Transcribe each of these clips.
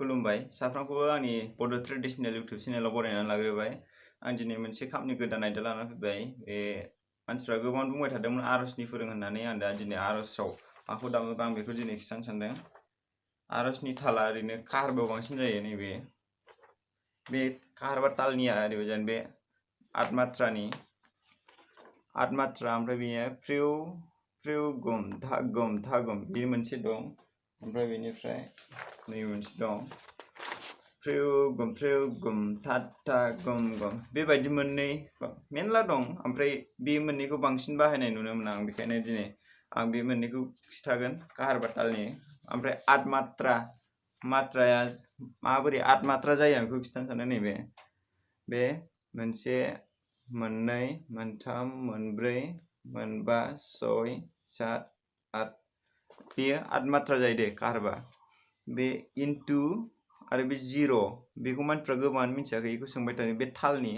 खुलुमबाय साफ्रोमखौबो आंनि बड' ट्रेडिशनेल इउटुब चेनेलाव बरायनानै लाग्रोबाय। आं दिनै मोनसे खामनि गोदान आयदा लानानै फैबाय। बे मानसिफ्रा गोबां बुंबाय थादोंमोन आर'जनि फोरों होननानै, आं दा दिनै आर'जआव माखौ दामोबा आं बेखौ दिनै खिथानो सानदों। आर'जनि ताला ओरैनो काहारबाव बांसिन जायो। नैबे बे काहार बा तालनिया ओरैबायदि जागोन, बे 8 मात्रानि 8 मात्रा, ओमफ्राय बेयो फ्रिउ फ्रिउ गुम धा गुम बे मोनसे दं। ओमफ्राय बेनिफ्राय नै मोनसे दं फ्रिउ गुम था था गुम बेबायदि मोननै मेरला दं। ओमफ्राय बे मोननैखौ बांसिन बाहायनाय नुनो मोनो आं, बेखायनो दिनै आं बे मोननैखौ खिथागोन काहार बा तालनि। ओमफ्राय 8 मात्राया माबोरै 8 मात्रा जायो आं बेखौ खिथानो सानदों। नैबे बे मोनसे मोननै मोनथाम मोनब्रै मोनबा 6 7 8 बेयो 8 मात्रा जायो दे काहारबा। बे इनटु आरो बे 0 बेखौ मानसिफ्रा गोबाङानो मिथियाखै, बेखौ सोंबाय थायो। बे तालनि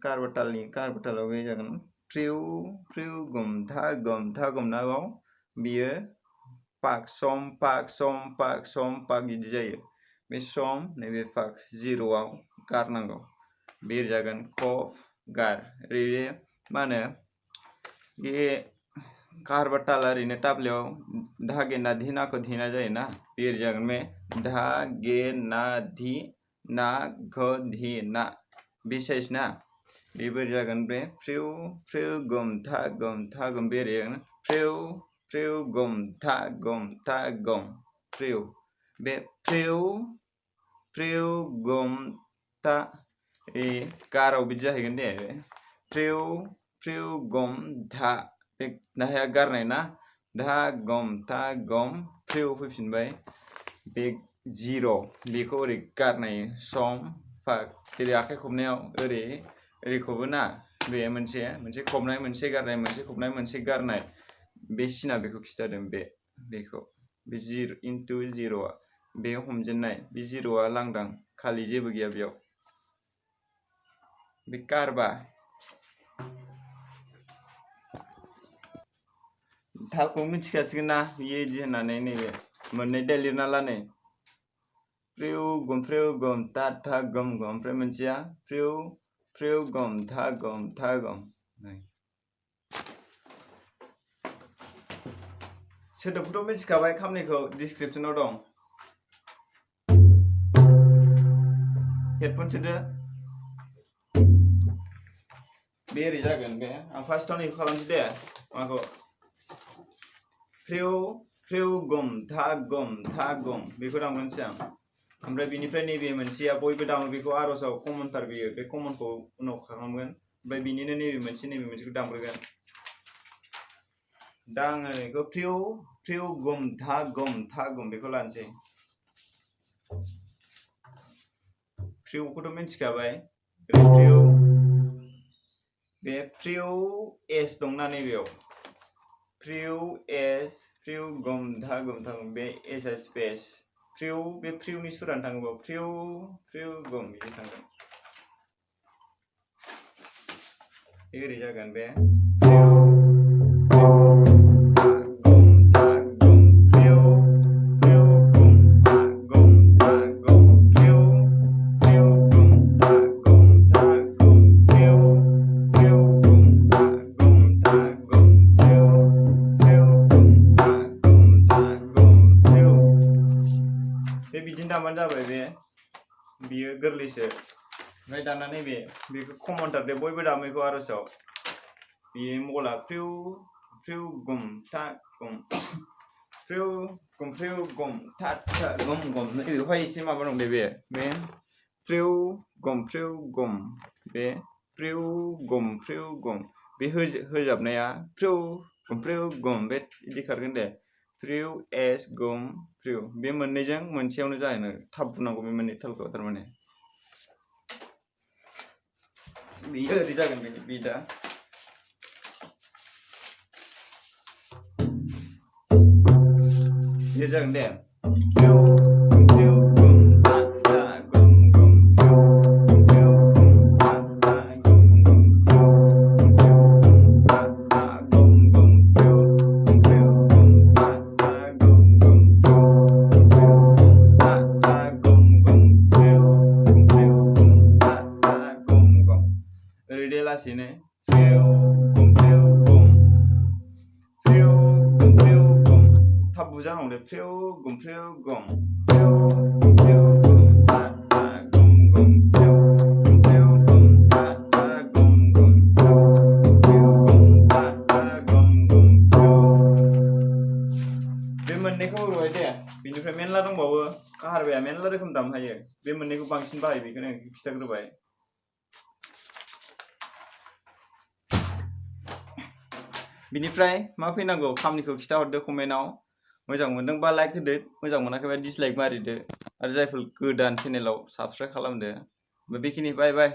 काहारबा तालाव बे जागोन फ्रिउ फ्रिउ गुम था गुम नागाव बियो पाक सम पाक बिदि जायो। बे सम नैबे पाक 0आव गारनांगौ, बे जागोन कफ गार। ओरै मा होनो बे काहारबा ताला ओरैनो ताब्लायाव धा गे ना धी नाखौ धेना जायोना, बे ओरै जागोन बे धा गे ना धी ना घ धी ना बे साइज ना, बेबो ओरै जागोन बे फ्रिउ फ्रिउ गुम था गुम बे ओरै जागोन फ्रिउ फ्रिउ गुम था गुम फ्रिउ। बे फ्रिउ फ्रिउ गुम था गाराव बिदि जाहैगोन दे। फ्रिउ फ्रिउ गुम धा, बे धाया गारनाय ना, धा गुम था गुम फ्रिउ फैफिनबाय। बे 0 बेखौ ओरै गारनाय सम पाक, जेरै आखाइ खबनायाव ओरै खबो ना, बे मोनसे खबनाय मोनसे गारनाय मोनसे खबनाय मोनसे गारनाय, बे सिना बेखौ खिथादों। बेखौ बे 0 इनटु 0आ बे हमजेननाय, बे 0आ लांदां खालि जेबो गैया बेयाव। बे काहारबा थालखौ मिथिखासिगोन ना बियो इदि होननानै, नैबे मोननै दा लिरना ला नै फ्रिउ गुम था था गुम ओमफ्राय मोनसेया फ्रिउ फ्रिउ गुम था गुम सोदोबखौथ' मिथिखाबाय, खामनिखौ डिसक्रिपसनाव दं। हेडफन सोदो। बे ओरै जागोन। बे आं फार्स्टआव नैखौ खालामसै दे, माखौ फ्रिउ फ्रिउ गुम था गुम बेखौ दामगोनसै आं। ओमफ्राय बिनिफ्राय नैबे मोनसेया बयबो दामो, बेखौ आर'जआव कमनथार बेयो, बे कमनखौ उनाव खालामगोन। ओमफ्राय बिनिनो नैबे मोनसेखौ दामग्रोगोन। दा आङो बेखौ फ्रिउ फ्रिउ गुम था गुम बेखौ लानोसै। फ्रिउखौथ' मिथिखाबाय, फ्रिउ बे फ्रिउ एस दंना नैबेयाव, फ्रिउ एस फ्रिउ गुम था गुम बे एसआ स्पेस, फ्रिउ बे फ्रिउनि सुरानो थाङोबा फ्रिउ फ्रिउ गुम बिदि थांगोन। बे ओरै जागोन बे फ्रिउ बिदिनो दामबानो जाबाय। बियो गोरलैसो। ओमफ्राय दाना बेखौ कमनथार दे, बयबो दामो बेखौ आर'जआव। बेयो मगला फ्रिउ फ्रिउ गुम था गुम फ्रिउ गुम था गुम बेवहाय एसे माबा दं दे। बे फ्रिउ गुम बे फ्रिउ गुम बे होजाबनाया फ्रिउ गुम बे बिदि खारगोन दे। फ्रिउ एस गुम फ्रिउ, बे मोननैजों मोनसेयावनो जाहैनो थाब बुनांगौ, बे मोननै तालखौ थारमाने। बेयो ओरै जागोन। बे दा बे जागोन दे बुजा हंदे फ्रेव गुम गम फ्रेव गुम ता गुम गुम फ्रेव गुम ता गुम गुम फ्रेव गुम ता गुम गुम बे मोननैखौ होबाय दे बिनिफ्राय मेनला दंबावो काहारबाया मेनला रोखोम दाम हायो बे मोननैखौ बांसिन बाहाय बेखौनो खिथाग्रोबाय बिनिफ्राय मा फैनांगौ खामनिखौ खिथाहरदो कमेन्टआव मोजां मोनदोंबा लाइक होदो मोजां मोनाखैबा डिसलाइक मारिदो आरो जायफोर गोदान चेनेलाव साबस्क्राइब खालामदो बेखिनि बाय बाय